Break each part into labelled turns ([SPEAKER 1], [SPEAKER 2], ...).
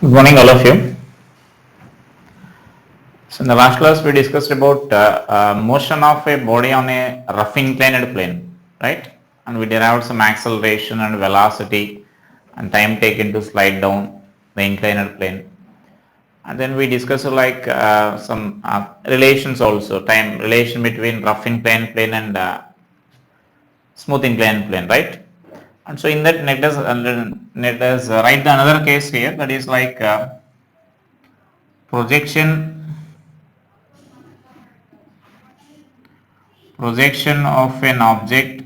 [SPEAKER 1] Good morning, all of you. So, in the last class, we discussed about motion of a body on a rough inclined plane, right? And we derived some acceleration and velocity and time taken to slide down the inclined plane. And then we discussed some relations also, time relation between rough inclined plane and smooth inclined plane, right? And so, in that, let us write the another case here, that is like projection of an object,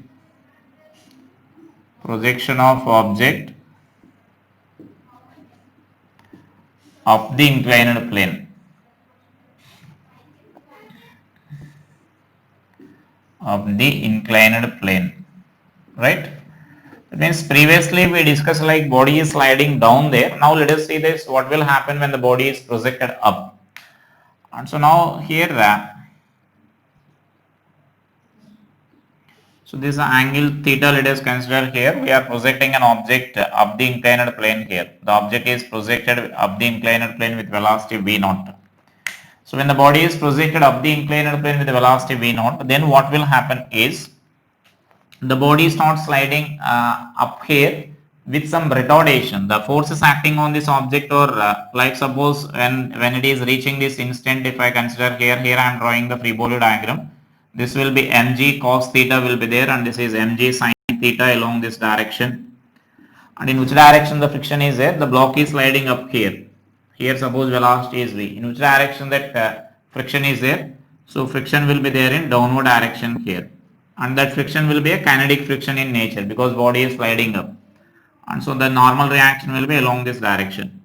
[SPEAKER 1] projection of object of the inclined plane, right? That means previously we discussed like body is sliding down there. Now let us see this, what will happen when the body is projected up. And so now here so this angle theta, let us consider here. We are projecting an object up the inclined plane here. The object is projected up the inclined plane with velocity v naught. So when the body is projected up the inclined plane with velocity v naught, then what will happen is the body starts sliding up here with some retardation. The force is acting on this object, or like suppose when it is reaching this instant, if I consider here I am drawing the free body diagram. This will be mg cos theta will be there, and this is mg sin theta along this direction. And in which direction the friction is there? The block is sliding up here. Here suppose velocity is v. In which direction that friction is there? So friction will be there in downward direction here. And that friction will be a kinetic friction in nature because body is sliding up. And so the normal reaction will be along this direction.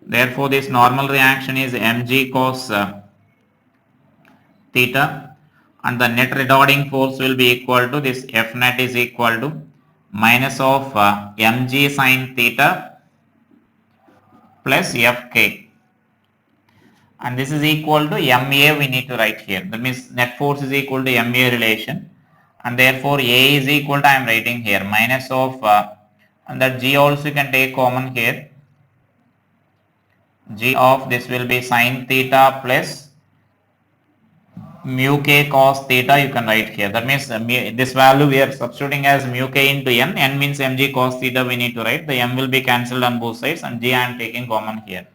[SPEAKER 1] Therefore this normal reaction is mg cos theta, and the net retarding force will be equal to this F net is equal to minus of mg sin theta plus Fk, and this is equal to MA we need to write here. That means net force is equal to MA relation, and therefore A is equal to, I am writing here, minus of and that G also you can take common here, G of this will be sin theta plus mu k cos theta you can write here. That means this value we are substituting as mu k into n means mg cos theta we need to write. The m will be cancelled on both sides, and G I am taking common here.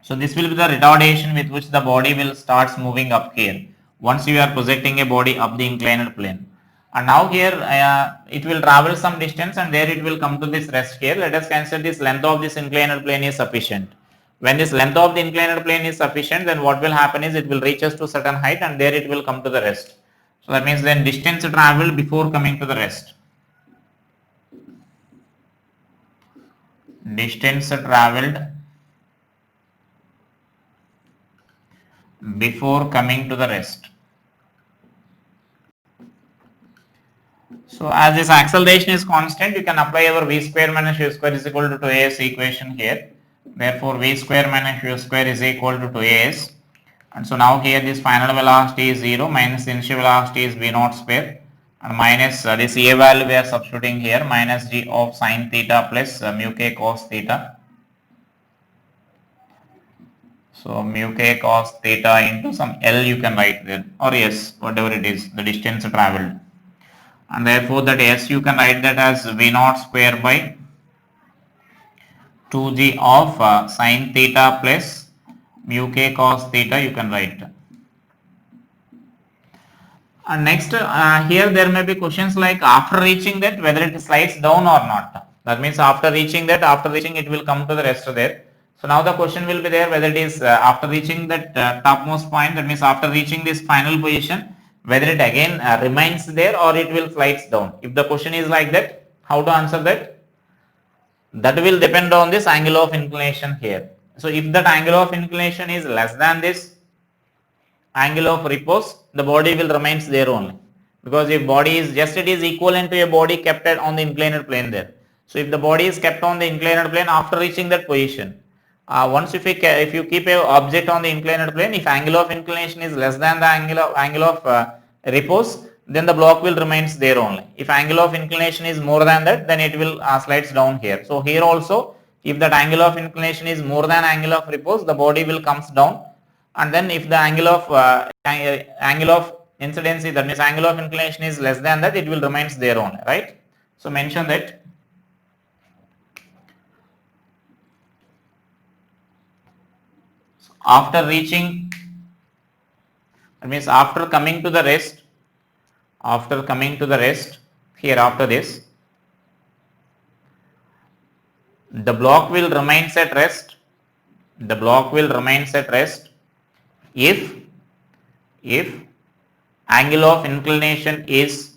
[SPEAKER 1] So this will be the retardation with which the body will starts moving up here once you are projecting a body up the inclined plane. And now here it will travel some distance, and there it will come to this rest here. Let us consider this length of this inclined plane is sufficient. When this length of the inclined plane is sufficient, then what will happen is it will reach us to certain height, and there it will come to the rest. So that means then distance traveled before coming to the rest. Distance traveled before coming to the rest. So as this acceleration is constant, you can apply our v square minus u square is equal to 2as equation here. Therefore v square minus u square is equal to 2as, and so now here this final velocity is 0 minus initial velocity is v naught square, and minus this a value we are substituting here, minus g of sin theta plus mu k cos theta. So mu k cos theta into some L you can write there, or S, whatever it is, the distance travelled. And therefore that S you can write that as v naught square by 2g of sin theta plus mu k cos theta you can write. And next here there may be questions like after reaching that whether it slides down or not. That means after reaching it will come to the rest there. So now the question will be there whether it is after reaching that topmost point, that means after reaching this final position, whether it again remains there or it will slides down. If the question is like that, how to answer that? That will depend on this angle of inclination here. So if that angle of inclination is less than this angle of repose, the body will remains there only, because if body is just it is equivalent to a body kept on the inclined plane there. So if the body is kept on the inclined plane after reaching that position, once if you keep a object on the inclined plane, if angle of inclination is less than the angle of repose, then the block will remains there only. If angle of inclination is more than that, then it will slides down here. So here also If that angle of inclination is more than angle of repose, the body will comes down, and then if the angle of incidency, that means angle of inclination, is less than that, it will remains there only, right? So mention that after reaching, that means after coming to the rest, here after this, the block will remains at rest, if angle of inclination is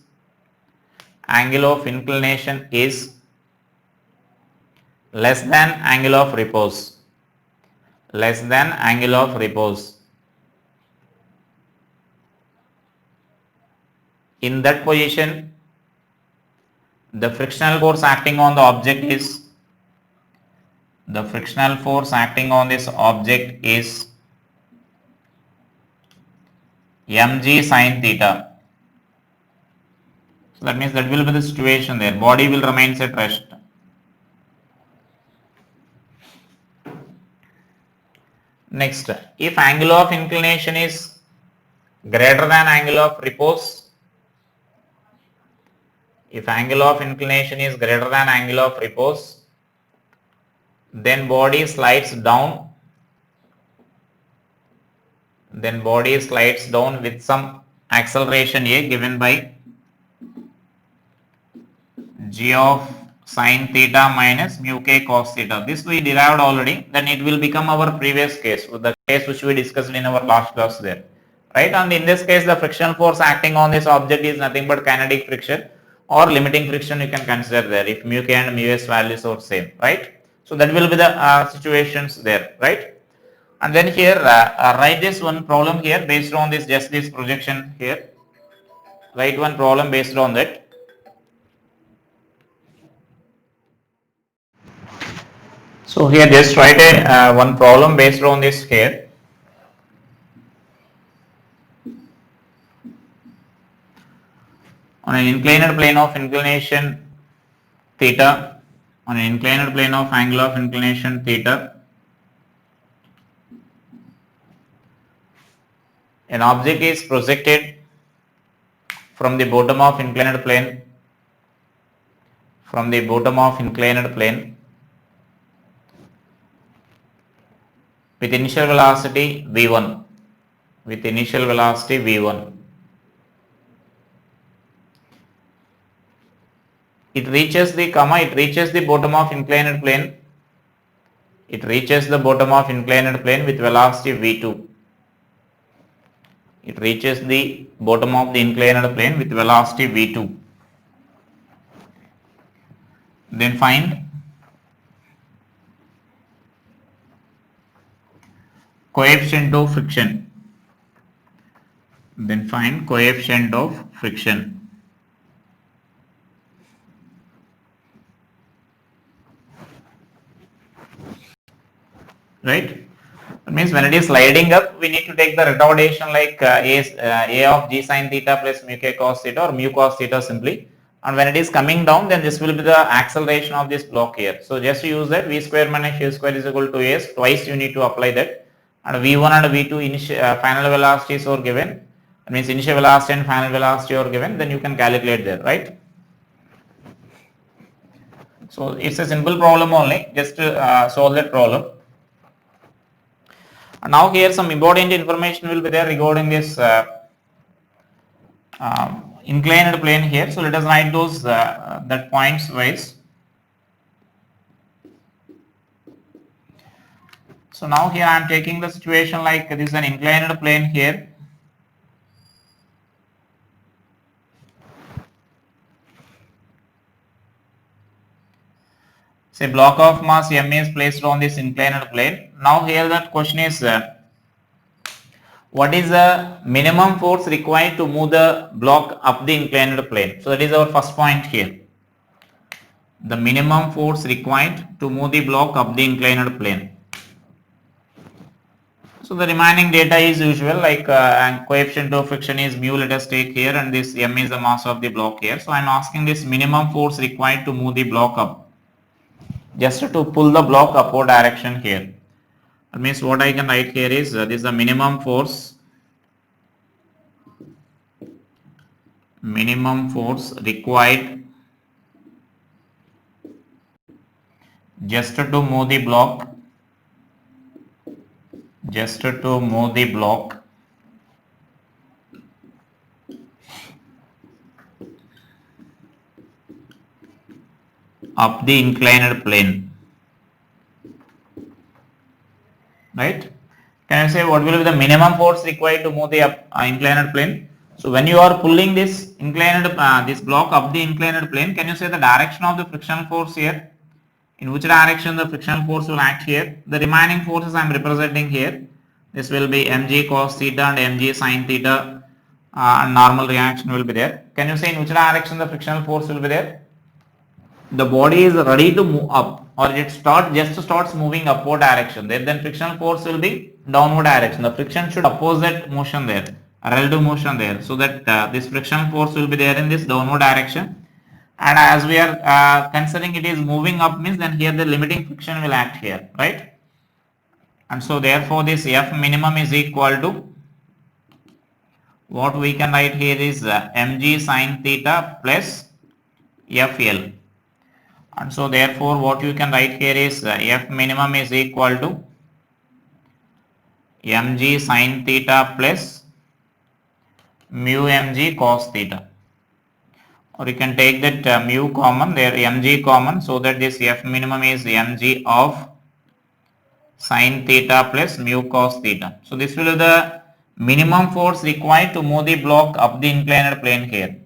[SPEAKER 1] less than angle of repose, in that position the frictional force acting on the object is mg sin theta. So that means that will be the situation there. Body will remain at rest. Next, if angle of inclination is greater than angle of repose, then body slides down, with some acceleration A given by g of sin theta minus mu k cos theta. This we derived already. Then it will become our previous case, the case which we discussed in our last class there, right? And in this case, the frictional force acting on this object is nothing but kinetic friction or limiting friction. You can consider there if mu k and mu s values are same, right? So that will be the situations there, right? And then here write this one problem here based on this, just this projection here. Write one problem based on that. So here just write a one problem based on this here. On an inclined plane of inclination theta, on an inclined plane of angle of inclination theta, an object is projected from the bottom of inclined plane, with initial velocity v1, it reaches the bottom of inclined plane, with velocity v2. It reaches the bottom of the inclined plane with velocity v2. Then find coefficient of friction. Right? That means when it is sliding up, we need to take the retardation like a of g sin theta plus mu k cos theta or mu cos theta simply. And when it is coming down, then this will be the acceleration of this block here. So just use that v square minus u square is equal to s. Twice you need to apply that. And v1 and v2 initial final velocities are given. That means initial velocity and final velocity are given. Then you can calculate there, right? So it's a simple problem only. Just to solve that problem. And now here some important information will be there regarding this inclined plane here. So let us write those that points wise. So now here I am taking the situation like this is an inclined plane here. Say block of mass m is placed on this inclined plane. Now here that question is what is the minimum force required to move the block up the inclined plane? So that is our first point here. The minimum force required to move the block up the inclined plane. So the remaining data is usual, like and coefficient of friction is mu, let us take here, and this m is the mass of the block here. So I am asking this minimum force required to move the block up. just to pull the block upward direction here. That means what I can write here is this is the minimum force required just to move the block up the inclined plane, right? Can you say what will be the minimum force required to move the inclined plane? So when you are pulling this this block up the inclined plane, can you say the direction of the frictional force here? In which direction the frictional force will act here? The remaining forces I am representing here. This will be mg cos theta and mg sin theta, and normal reaction will be there. Can you say in which direction the frictional force will be there? The body is ready to move up, or it starts moving upward direction. Then frictional force will be downward direction. The friction should opposite motion there, relative motion there, so that this frictional force will be there in this downward direction. And as we are considering it is moving up, means then here the limiting friction will act here, right? And so therefore this F minimum is equal to, what we can write here is mg sin theta plus FL. And so therefore what you can write here is F minimum is equal to mg sin theta plus mu mg cos theta. Or you can take that mu common, there mg common, so that this F minimum is mg of sin theta plus mu cos theta. So this will be the minimum force required to move the block up the inclined plane here.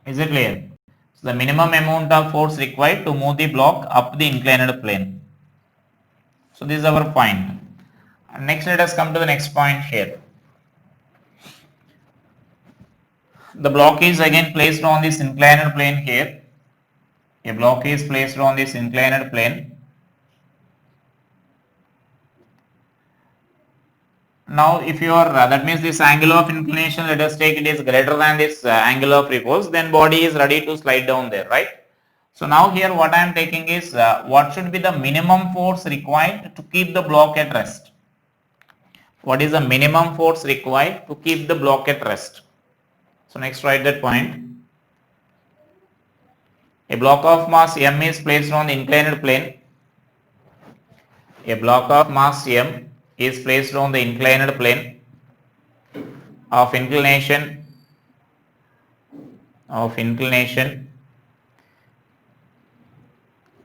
[SPEAKER 1] Is it clear? So the minimum amount of force required to move the block up the inclined plane. So this is our point. And next let us come to the next point here. The block is again placed on this inclined plane here. A block is placed on this inclined plane. Now if you are, that means this angle of inclination, let us take it is greater than this angle of repose, then body is ready to slide down there, right? So now here what I am taking is what should be the minimum force required to keep the block at rest? What is the minimum force required to keep the block at rest? So next write that point. A block of mass m is placed on the inclined plane. A block of mass m is placed on the inclined plane of inclination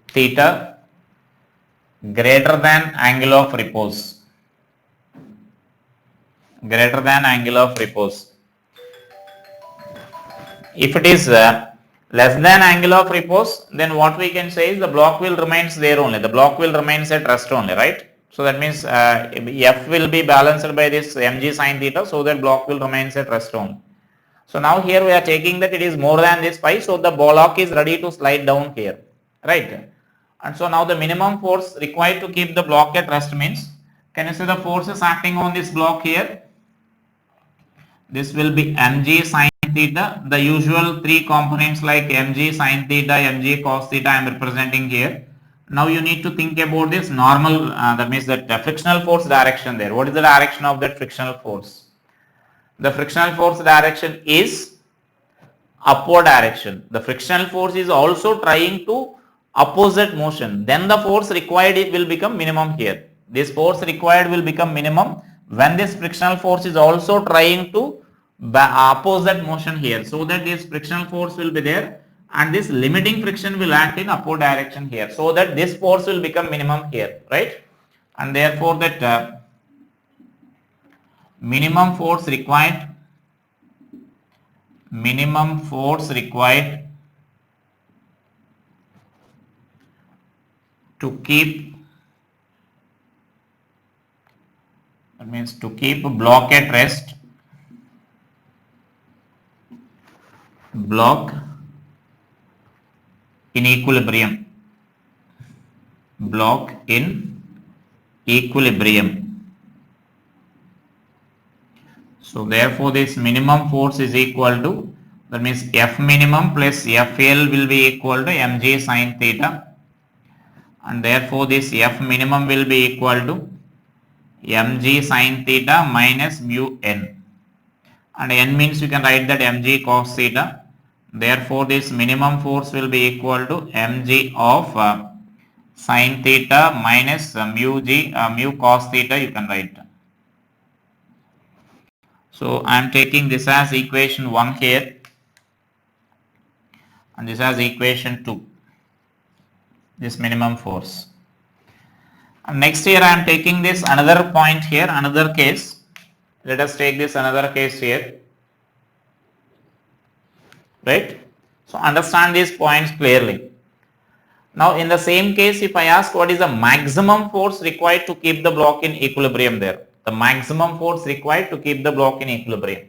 [SPEAKER 1] theta greater than angle of repose. Greater than angle of repose. If it is less than angle of repose, then what we can say is the block will remains there only. The block will remains at rest only, right? So that means F will be balanced by this mg sin theta, so that block will remains at rest only. So now here we are taking that it is more than this pi, so the block is ready to slide down here, right? And so now the minimum force required to keep the block at rest means, can you see the forces acting on this block here? This will be mg sin theta, the usual three components like mg sin theta, mg cos theta I am representing here. Now you need to think about this normal, that means that frictional force direction there. What is the direction of that frictional force? The frictional force direction is upward direction. The frictional force is also trying to opposite motion. Then the force required will become minimum here. This force required will become minimum when this frictional force is also trying to opposite motion here, so that this frictional force will be there and this limiting friction will act in upward direction here, so that this force will become minimum here, right? And therefore that minimum force required to keep, that means to keep block at rest, block in equilibrium, block in equilibrium. So therefore this minimum force is equal to, that means F minimum plus FL will be equal to mg sin theta and therefore this F minimum will be equal to mg sin theta minus mu n, and n means you can write that mg cos theta. Therefore this minimum force will be equal to mg of sin theta minus mu cos theta, you can write. So I am taking this as equation 1 here, and this as equation 2, this minimum force. And next here I am taking this another point here, another case. Let us take this another case here, right? So understand these points clearly. Now in the same case, if I ask what is the maximum force required to keep the block in equilibrium there, the maximum force required to keep the block in equilibrium.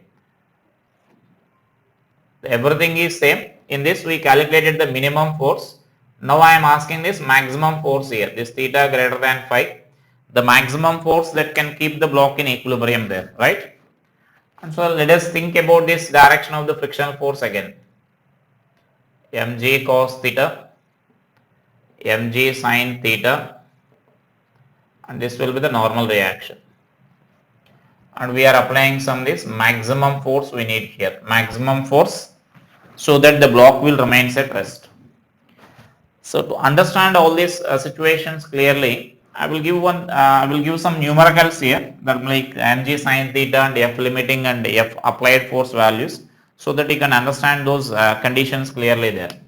[SPEAKER 1] Everything is same. In this we calculated the minimum force. Now I am asking this maximum force here, this theta greater than phi, the maximum force that can keep the block in equilibrium there, right? And so let us think about this direction of the frictional force again. Mg cos theta, mg sin theta, and this will be the normal reaction. And we are applying some this maximum force we need here, maximum force, so that the block will remain at rest. So to understand all these situations clearly, I will give some numericals here, that like mg sin theta and F limiting and F applied force values, so that you can understand those conditions clearly there.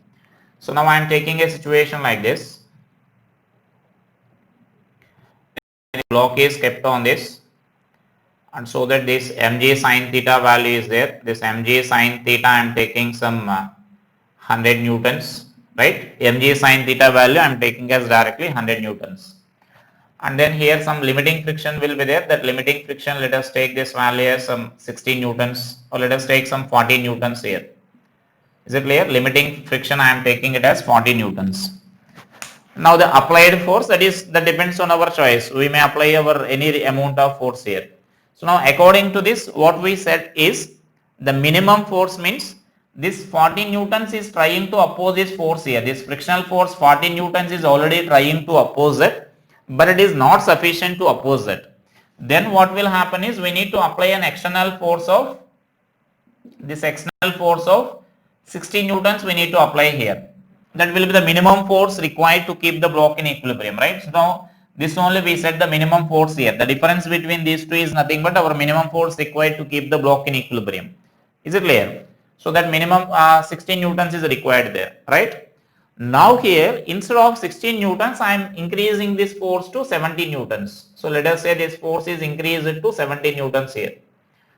[SPEAKER 1] So now I am taking a situation like this. The block is kept on this, and so that this mg sin theta value is there. This mg sin theta I am taking some 100 newtons, right? Mg sin theta value I am taking as directly 100 newtons. And then here some limiting friction will be there. That limiting friction, let us take this value as some 60 newtons, or let us take some 40 newtons here. Is it clear? Limiting friction I am taking it as 40 newtons. Now the applied force, that depends on our choice. We may apply our any amount of force here. So now according to this, what we said is the minimum force means this 40 newtons is trying to oppose this force here. This frictional force 40 newtons is already trying to oppose it, but it is not sufficient to oppose it. Then what will happen is we need to apply an external force of 60 newtons we need to apply here. That will be the minimum force required to keep the block in equilibrium, right? So now this only we set the minimum force here. The difference between these two is nothing but our minimum force required to keep the block in equilibrium. Is it clear? So that minimum 16 newtons is required there, right? Now here instead of 16 newtons I am increasing this force to 70 newtons. So let us say this force is increased to 70 newtons here.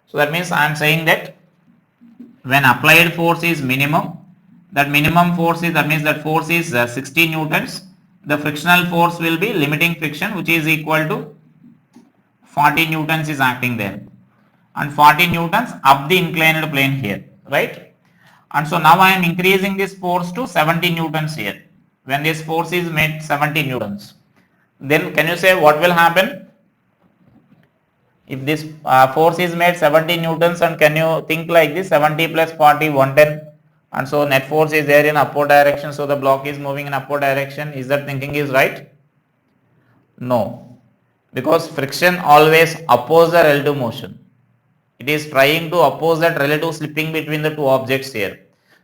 [SPEAKER 1] So that means I am saying that when applied force is minimum, that minimum force is, that means that force is 60 newtons. The frictional force will be limiting friction, which is equal to 40 newtons is acting there, and 40 newtons up the inclined plane here, right? And so now I am increasing this force to 70 newtons here. When this force is made 70 newtons, then can you say what will happen? If this force is made 70 newtons, and can you think like this, 70 plus 40, 110, and so net force is there in upward direction, so the block is moving in upward direction. Is that thinking is right? No, because friction always opposes the relative motion. It is trying to oppose that relative slipping between the two objects here.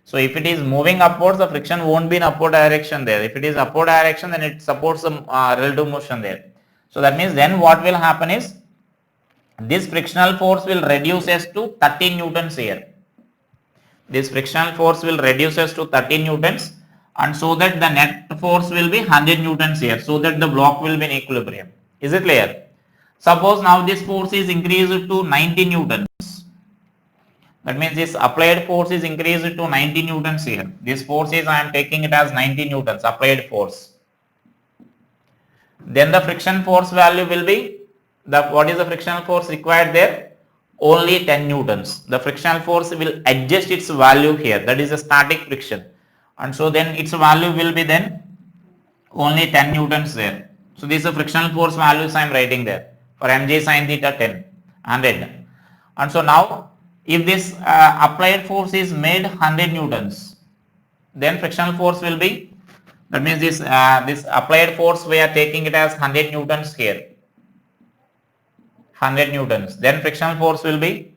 [SPEAKER 1] So if it is moving upwards, the friction won't be in upward direction there. If it is upward direction, then it supports the relative motion there. So that means then what will happen is this frictional force will reduce as to 30 newtons here. This frictional force will reduce as to 30 newtons, and so that the net force will be 100 newtons here, so that the block will be in equilibrium. Is it clear? Suppose now this force is increased to 90 newtons. That means this applied force is increased to 90 newtons here. This force is, I am taking it as 90 newtons applied force. Then the friction force value will be, what is the frictional force required there? Only 10 newtons. The frictional force will adjust its value here. That is a static friction. And so then its value will be then only 10 newtons there. So this is the frictional force values I am writing there. For mg sin theta 10, 100. And so now if this applied force is made 100 newtons, then frictional force will be That means this applied force we are taking it as 100 newtons here. 100 newtons. Then frictional force will be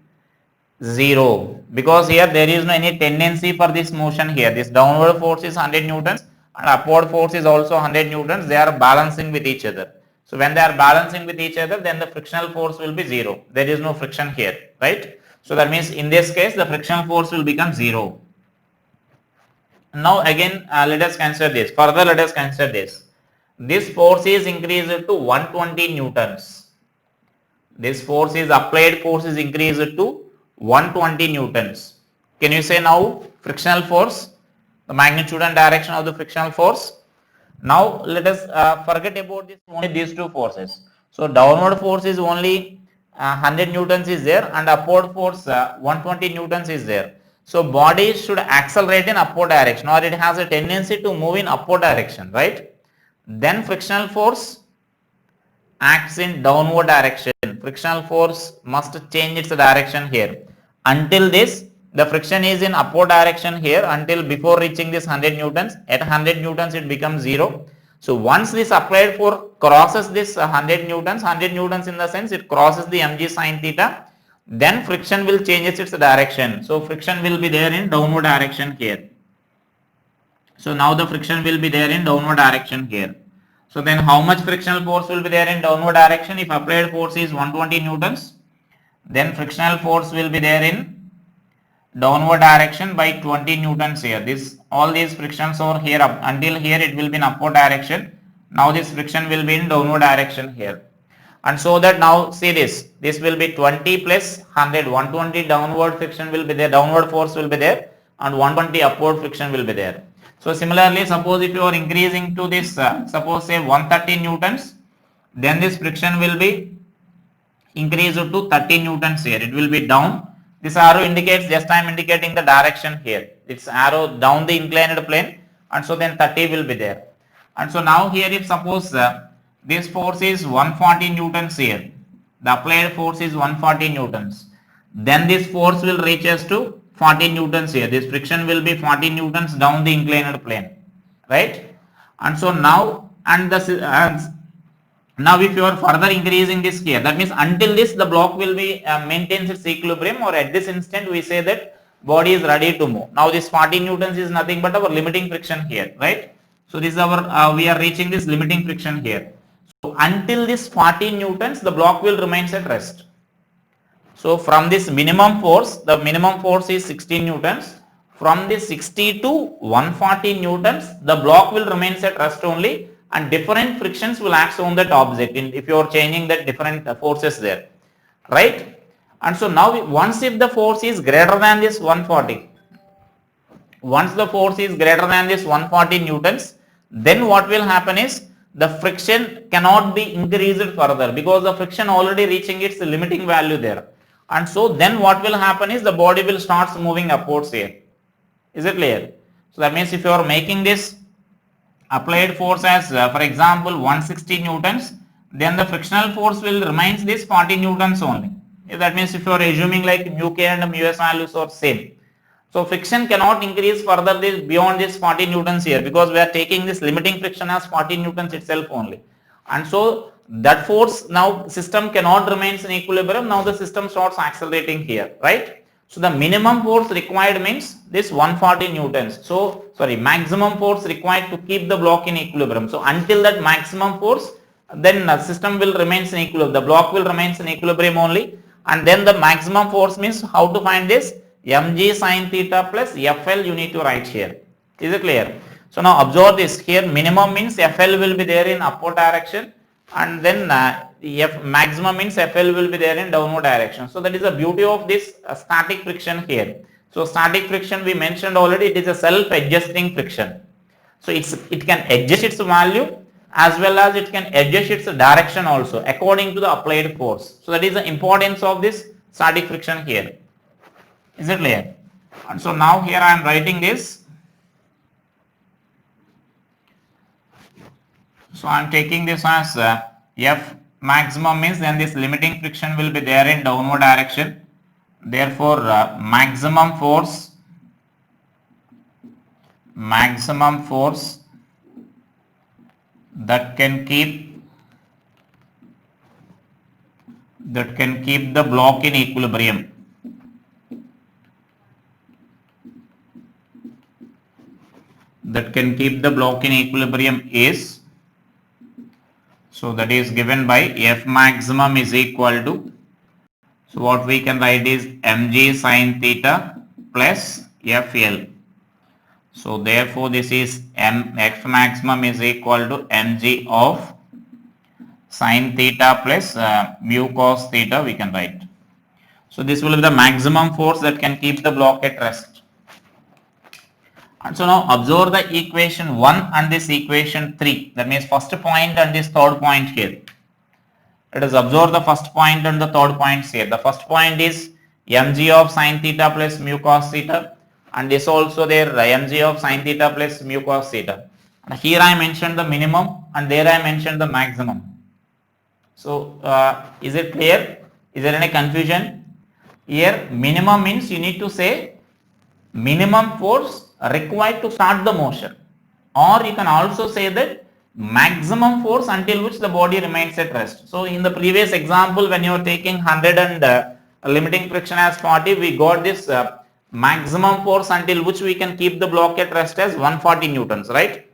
[SPEAKER 1] 0, because here there is no any tendency for this motion here. This downward force is 100 newtons and upward force is also 100 newtons. They are balancing with each other. So when they are balancing with each other, then the frictional force will be 0. There is no friction here, right? So that means in this case the frictional force will become 0. Now again let us consider this. Further let us consider this. This force is increased to 120 newtons. This force is applied force is increased to 120 newtons. Can you say now frictional force, the magnitude and direction of the frictional force? Now let us forget about this, only these two forces. So downward force is only 100 newtons is there, and upward force 120 newtons is there. So body should accelerate in upward direction, or it has a tendency to move in upward direction, right? Then frictional force acts in downward direction. Frictional force must change its direction here. Until this, the friction is in upward direction here until before reaching this 100 newtons. At 100 newtons it becomes 0. So once this applied force crosses this 100 newtons in the sense it crosses the mg sin theta, then friction will change its direction. So friction will be there in downward direction here. So now the friction will be there in downward direction here. So then how much frictional force will be there in downward direction? If applied force is 120 newtons, then frictional force will be there in downward direction by 20 newtons here. All these frictions are here up until here it will be in upward direction. Now this friction will be in downward direction here. And so that now see this will be 20 plus 100, 120 downward friction will be there, downward force will be there, and 120 upward friction will be there. So similarly, suppose if you are increasing to this, suppose say 130 newtons, then this friction will be increased to 30 newtons here. It will be down. This arrow indicates, just I am indicating the direction here. It's arrow down the inclined plane, and so then 30 will be there. And so now here if suppose this force is 140 newtons here, the applied force is 140 newtons, then this force will reach us to 40 newtons here. This friction will be 40 newtons down the inclined plane, right? And so now, now if you are further increasing this here, that means until this the block will be maintains its equilibrium, or at this instant we say that body is ready to move. Now this 40 newtons is nothing but our limiting friction here, right? So this is our, we are reaching this limiting friction here. So until this 40 newtons, the block will remain at rest. So from this minimum force, the minimum force is 16 newtons. From this 60 to 140 newtons, the block will remain at rest only, and different frictions will act on that object if you are changing the different forces there, right? And so now once if the force is greater than this 140, once the force is greater than this 140 newtons, then what will happen is the friction cannot be increased further, because the friction already reaching its limiting value there. And so then what will happen is the body will start moving upwards here. Is it clear? So that means if you are making this applied force as for example 160 newtons, then the frictional force will remain this 40 newtons only. That means if you are assuming like mu k and mu s values are same, so friction cannot increase further this beyond this 40 newtons here, because we are taking this limiting friction as 40 newtons itself only. And so that force, now system cannot remain in equilibrium, now the system starts accelerating here, right? So the minimum force required means this 140 newtons. So sorry, maximum force required to keep the block in equilibrium. So until that maximum force, then the system will remain in equilibrium, the block will remain in equilibrium only. And then the maximum force means how to find this? Mg sin theta plus Fl you need to write here. Is it clear? So now observe this here, minimum means Fl will be there in upward direction, and then maximum means Fl will be there in downward direction. So that is the beauty of this static friction here. So static friction we mentioned already, it is a self-adjusting friction. So it can adjust its value as well as it can adjust its direction also according to the applied force. So that is the importance of this static friction here. Is it clear? And so now here I am writing this. So I am taking this as F maximum means then this limiting friction will be there in downward direction. Therefore maximum force that can keep the block in equilibrium. That can keep the block in equilibrium is, so that is given by F maximum is equal to, so what we can write is mg sin theta plus FL. So therefore this is F maximum is equal to mg of sin theta plus mu cos theta we can write. So this will be the maximum force that can keep the block at rest. And so now observe the equation 1 and this equation 3, that means first point and this third point here. Let us observe the first point and the third points here. The first point is mg of sin theta plus mu cos theta, and this also there mg of sin theta plus mu cos theta. And here I mentioned the minimum and there I mentioned the maximum. So is it clear? Is there any confusion? Here minimum means you need to say minimum force required to start the motion, or you can also say that maximum force until which the body remains at rest. So in the previous example, when you are taking 100 and limiting friction as 40, we got this maximum force until which we can keep the block at rest as 140 newtons, right?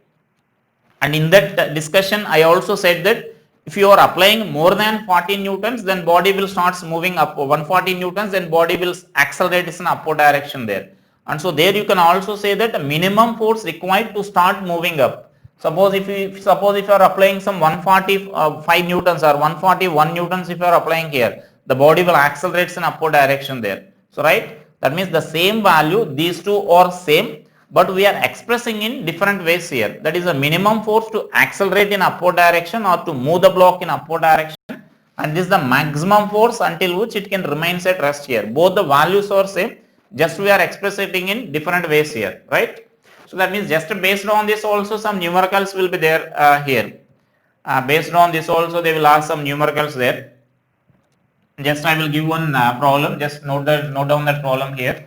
[SPEAKER 1] And in that discussion I also said that if you are applying more than 40 newtons, then body will start moving up. 140 newtons, then body will accelerate in upward direction there. And so there you can also say that the minimum force required to start moving up. Suppose if you are applying some 145 newtons or 141 newtons, if you are applying here, the body will accelerate in upward direction there. So right, that means the same value, these two are same, but we are expressing in different ways here. That is the minimum force to accelerate in upward direction or to move the block in upward direction, and this is the maximum force until which it can remain at rest here. Both the values are same, just we are expressing in different ways here, right? So that means just based on this also some numericals will be there here. Based on this also they will ask some numericals there. Just I will give one problem, just note down that problem here.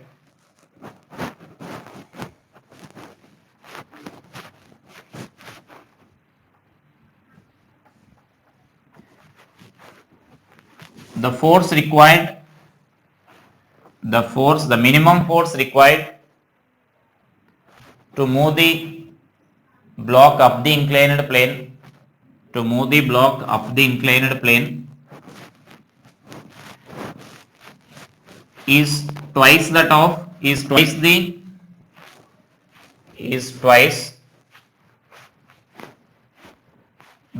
[SPEAKER 1] The force required, the minimum force required to move the block up the inclined plane, is twice the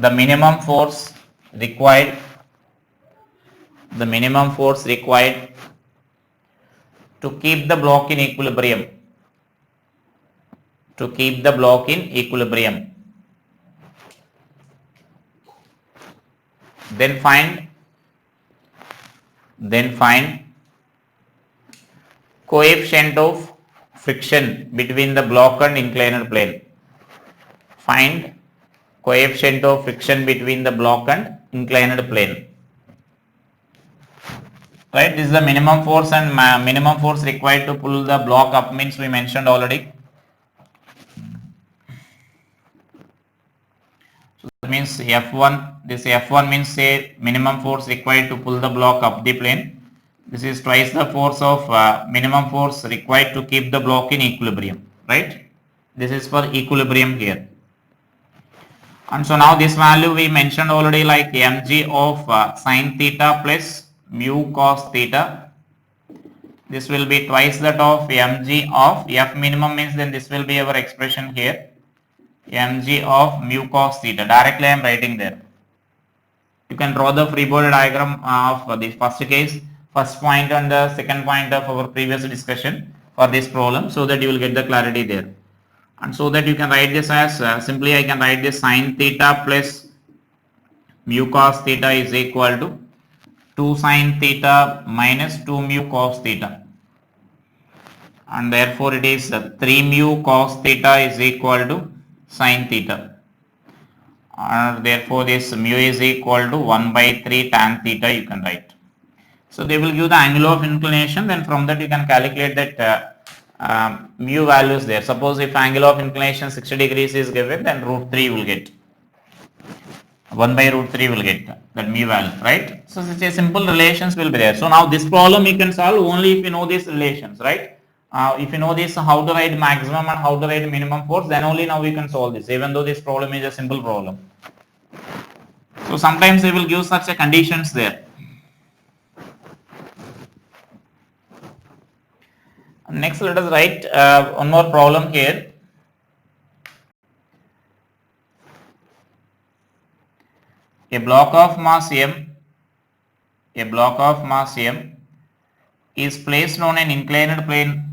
[SPEAKER 1] minimum force required to keep the block in equilibrium. Then find coefficient of friction between the block and inclined plane. Find coefficient of friction between the block and inclined plane. Right, this is the minimum force, and minimum force required to pull the block up means we mentioned already. So that means F1, this F1 means say minimum force required to pull the block up the plane. This is twice the force of minimum force required to keep the block in equilibrium, right? This is for equilibrium here. And so now this value we mentioned already, like mg of sin theta plus mu cos theta. This will be twice that of mg of F minimum means, then this will be our expression here, mg of mu cos theta. Directly I am writing there. You can draw the free body diagram of the first case, first point and the second point of our previous discussion for this problem, so that you will get the clarity there. And so that you can write this as simply I can write this sin theta plus mu cos theta is equal to 2 sin theta minus 2 mu cos theta, and therefore it is 3 mu cos theta is equal to sin theta, and therefore this mu is equal to 1 by 3 tan theta you can write. So they will give the angle of inclination, then from that you can calculate that mu values there. Suppose if angle of inclination 60 degrees is given, then root 3 you will get. 1 by root 3 will get that mu value, right? So such a simple relations will be there. So now this problem you can solve only if you know these relations, right? If you know this, how to write maximum and how to write minimum force, then only now we can solve this, even though this problem is a simple problem. So sometimes they will give such a conditions there. Next, let us write one more problem here. A block of mass m is placed on an inclined plane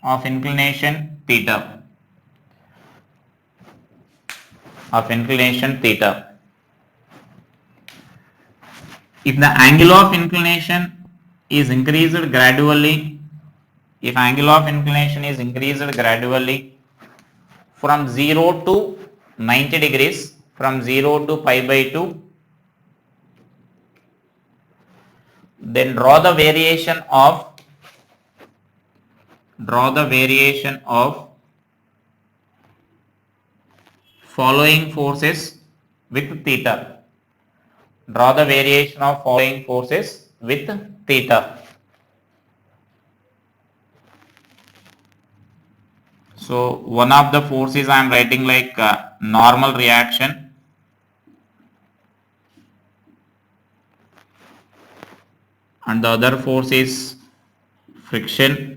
[SPEAKER 1] of inclination theta. If the angle of inclination is increased gradually, from 0 to 90 degrees, from 0 to pi by 2, then draw the variation of following forces with theta. Draw the variation of following forces with theta. So one of the forces I am writing like normal reaction, and the other force is friction,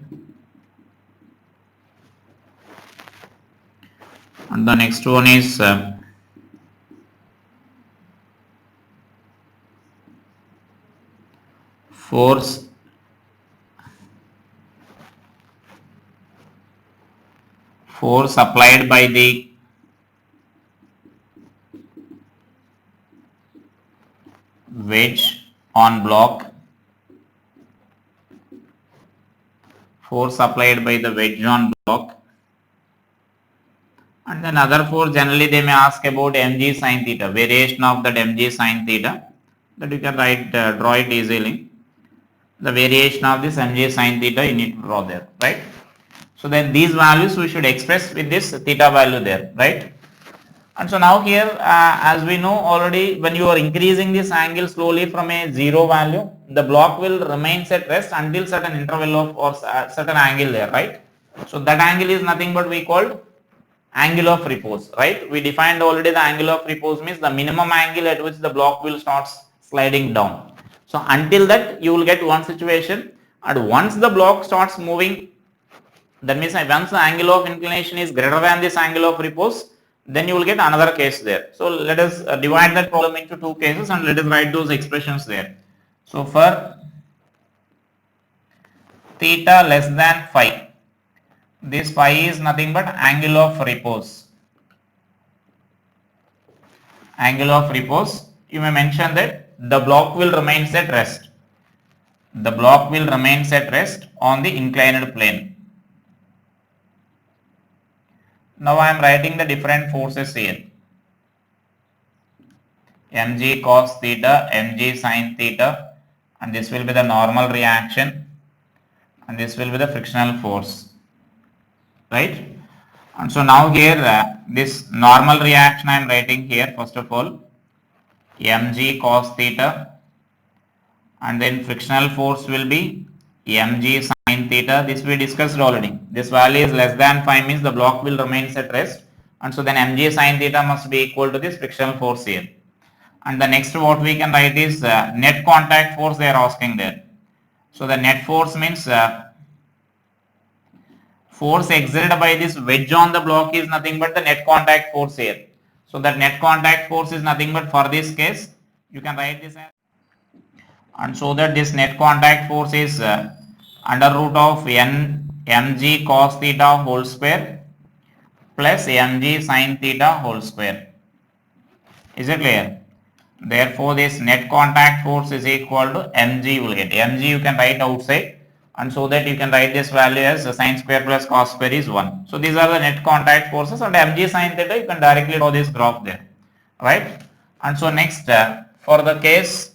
[SPEAKER 1] and the next one is force applied by the wedge on block, and then other force generally they may ask about mg sin theta, variation of that mg sin theta, that you can write draw it easily. The variation of this mg sin theta you need to draw there, right? So then these values we should express with this theta value there, right? And so now here as we know already, when you are increasing this angle slowly from a 0 value, the block will remain at rest until certain interval of or certain angle there, right? So that angle is nothing but we called angle of repose, right? We defined already the angle of repose means the minimum angle at which the block will start sliding down. So until that you will get one situation, and once the block starts moving, that means once the angle of inclination is greater than this angle of repose, then you will get another case there. So let us divide that problem into two cases and let us write those expressions there. So for theta less than phi, this phi is nothing but angle of repose. You may mention that the block will remain at rest. On the inclined plane. Now I am writing the different forces here. Mg cos theta, Mg sin theta, and this will be the normal reaction, and this will be the frictional force, right? And so now here this normal reaction I am writing here first of all, Mg cos theta, and then frictional force will be Mg sin theta. This we discussed already. This value is less than 5 means the block will remain at rest, and so then Mg sin theta must be equal to this frictional force here. And the next what we can write is net contact force they are asking there. So the net force means force exerted by this wedge on the block is nothing but the net contact force here. So that net contact force is nothing but for this case you can write this as, and so that this net contact force is under root of n mg cos theta whole square plus mg sin theta whole square. Is it clear? Therefore, this net contact force is equal to mg you will get. Mg you can write outside, and so that you can write this value as sin square plus cos square is 1. So these are the net contact forces, and mg sin theta you can directly draw this graph there, right? And so next for the case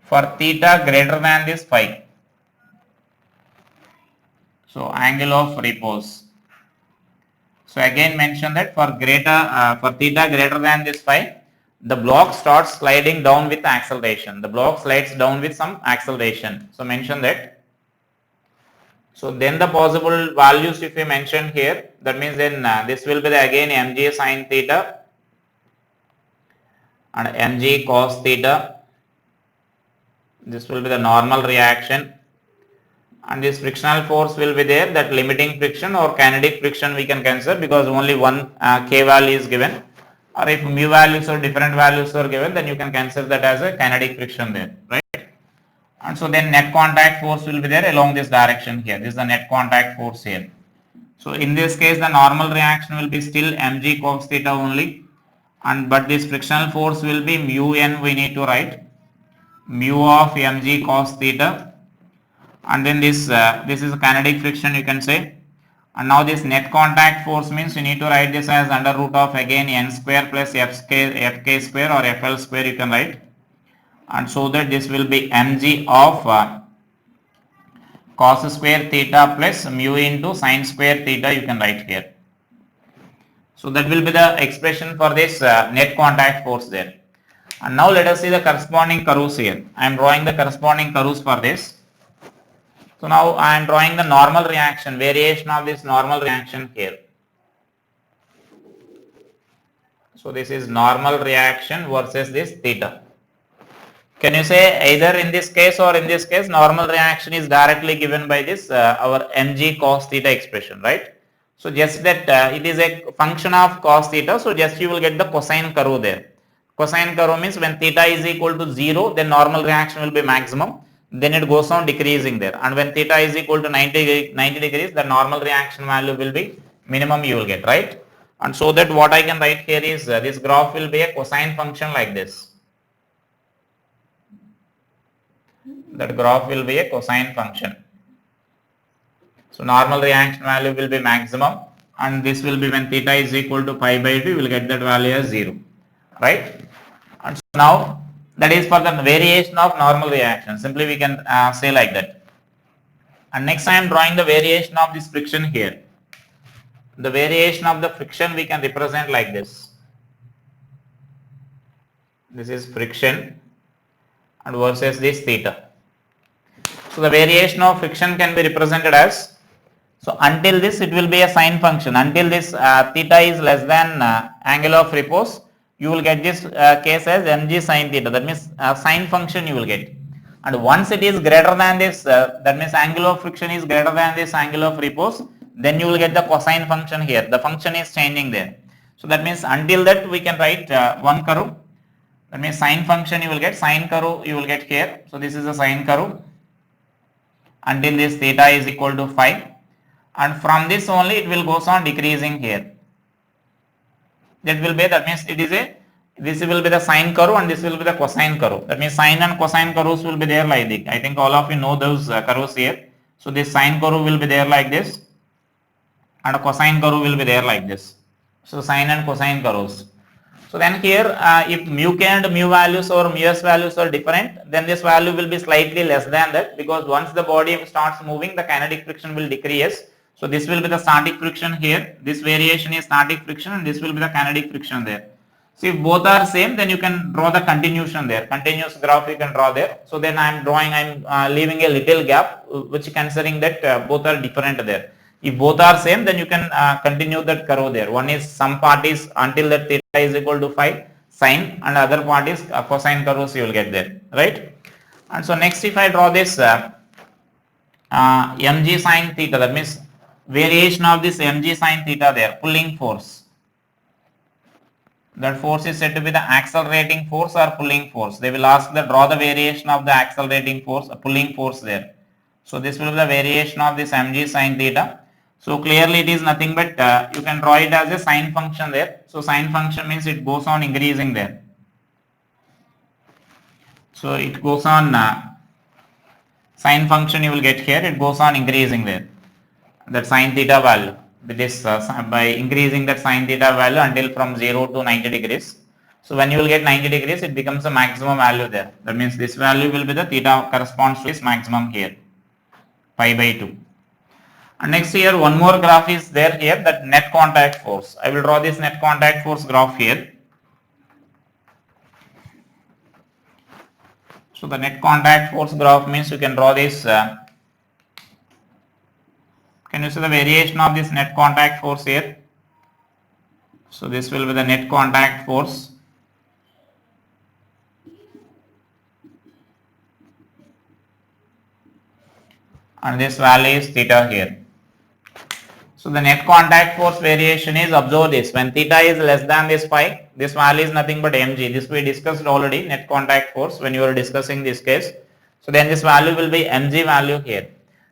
[SPEAKER 1] for theta greater than this phi, so angle of repose. So again mention that for theta greater than this phi, the block starts sliding down with acceleration. The block slides down with some acceleration. So mention that. So then the possible values if we mention here, that means then this will be the again mg sine theta and mg cos theta. This will be the normal reaction, and this frictional force will be there, that limiting friction or kinetic friction we can consider, because only one k value is given, or if mu values or different values are given, then you can consider that as a kinetic friction there, right? And so then net contact force will be there along this direction here. This is the net contact force here. So in this case the normal reaction will be still mg cos theta only, and but this frictional force will be mu n, we need to write mu of mg cos theta, and then this is a kinetic friction you can say. And now this net contact force means you need to write this as under root of again n square plus fk square or fl square you can write, and so that this will be mg of cos square theta plus mu into sin square theta you can write here. So that will be the expression for this net contact force there. And now let us see the corresponding curves here. I am drawing the corresponding curves for this. So now I am drawing the normal reaction, variation of this normal reaction here. So this is normal reaction versus this theta. Can you say either in this case or in this case normal reaction is directly given by this our mg cos theta expression, right? So just that it is a function of cos theta, so just you will get the cosine curve there. Cosine curve means when theta is equal to 0, then normal reaction will be maximum, then it goes on decreasing there, and when theta is equal to 90 degrees, the normal reaction value will be minimum you will get, right? And so that what I can write here is this graph will be a cosine function like this. That graph will be a cosine function. So normal reaction value will be maximum, and this will be when theta is equal to pi by 2, you will get that value as 0, right? And so now that is for the variation of normal reaction. Simply we can say like that. And next I am drawing the variation of this friction here. The variation of the friction we can represent like this. This is friction and versus this theta. So the variation of friction can be represented as, so until this it will be a sine function, until this theta is less than angle of repose, you will get this case as mg sine theta, that means sine function you will get. And once it is greater than this, that means angle of friction is greater than this angle of repose, then you will get the cosine function here, the function is changing there. So that means until that we can write one curve, that means sine function you will get, sine curve you will get here. So this is a sine curve until this theta is equal to phi, and from this only it will goes on decreasing here. That will be, that means it is a, this will be the sine curve and this will be the cosine curve. That means sine and cosine curves will be there like this. I think all of you know those curves here. So this sine curve will be there like this, and a cosine curve will be there like this. So sine and cosine curves. So then here if mu k and mu values or mu s values are different, then this value will be slightly less than that, because once the body starts moving, the kinetic friction will decrease. So this will be the static friction here, this variation is static friction, and this will be the kinetic friction there. So if both are same, then you can draw the continuation there, continuous graph you can draw there. So then I am leaving a little gap, which considering that both are different there. If both are same, then you can continue that curve there. One is, some part is until that theta is equal to phi sine, and other part is cosine curves you will get there, right? And so next if I draw this mg sine theta, that means variation of this mg sine theta there, pulling force. That force is said to be the accelerating force or pulling force. They will ask the draw the variation of the accelerating force, pulling force there. So this will be the variation of this mg sine theta. So clearly it is nothing but you can draw it as a sine function there. So sine function means it goes on increasing there. So it goes on sine function you will get here, it goes on increasing there, that sine theta value, this by increasing that sine theta value until from 0 to 90 degrees. So when you will get 90 degrees, it becomes a maximum value there. That means this value will be the theta corresponds to this maximum here, pi by 2. And next here one more graph is there here, that net contact force. I will draw this net contact force graph here. So the net contact force graph means you can draw this. Can you see the variation of this net contact force here? So this will be the net contact force. And this value is theta here. So the net contact force variation is, observe this, when theta is less than this phi, this value is nothing but mg. This we discussed already, net contact force, when you were discussing this case. So then this value will be mg value here.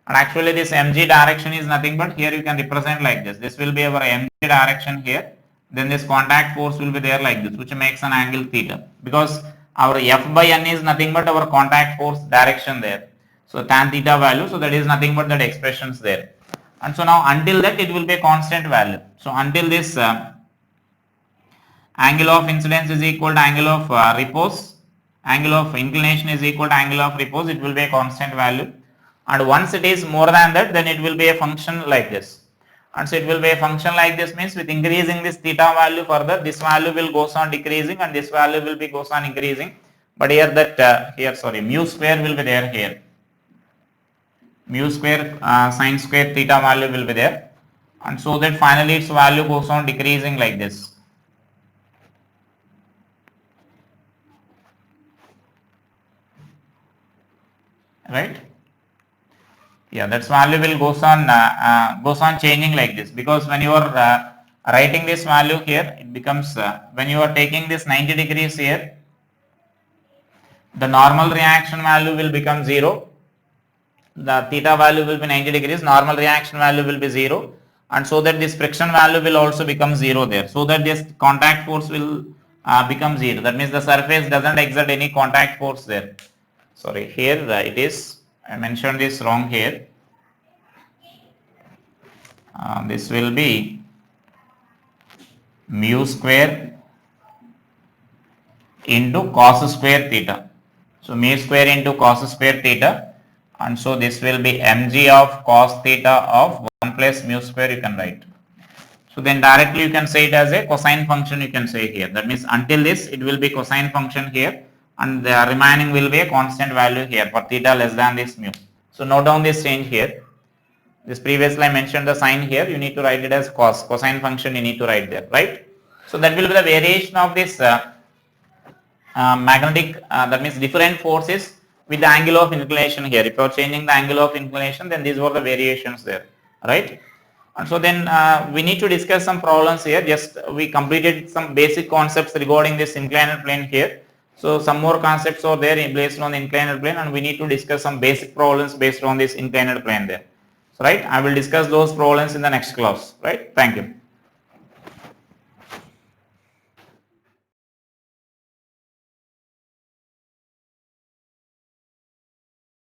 [SPEAKER 1] And actually this mg direction is nothing but, here you can represent like this. This will be our mg direction here. Then this contact force will be there like this, which makes an angle theta. Because our F by n is nothing but our contact force direction there. So tan theta value, so that is nothing but that expressions there. And so now until that it will be a constant value. So until this angle of incidence is equal to angle of repose, angle of inclination is equal to angle of repose, it will be a constant value. And once it is more than that, then it will be a function like this. And so it will be a function like this, means with increasing this theta value further, this value will goes on decreasing and this value will be goes on increasing. But here that mu square will be there here. Mu square sine square theta value will be there, and so that finally its value goes on decreasing like this. Right? Yeah, that value will goes on changing like this, because when you are writing this value here, it becomes when you are taking this 90 degrees here, the normal reaction value will become 0. The theta value will be 90 degrees, normal reaction value will be 0, and so that this friction value will also become 0 there, so that this contact force will become 0. That means the surface doesn't exert any contact force there. Sorry, here it is, I mentioned this wrong here. This will be mu square into cos square theta. So mu square into cos square theta. And so this will be mg of cos theta of 1 plus mu square, you can write. So then directly you can say it as a cosine function, you can say here. That means until this it will be cosine function here, and the remaining will be a constant value here for theta less than this mu. So note down this change here. This previously I mentioned the sign here, you need to write it as cosine function, you need to write there, right? So that will be the variation of this magnetic, that means different forces with the angle of inclination here. If you are changing the angle of inclination, then these were the variations there, right? And so then we need to discuss some problems here. Just we completed some basic concepts regarding this inclined plane here. So some more concepts are there based on the inclined plane, and we need to discuss some basic problems based on this inclined plane there. So right, I will discuss those problems in the next class, right? Thank you.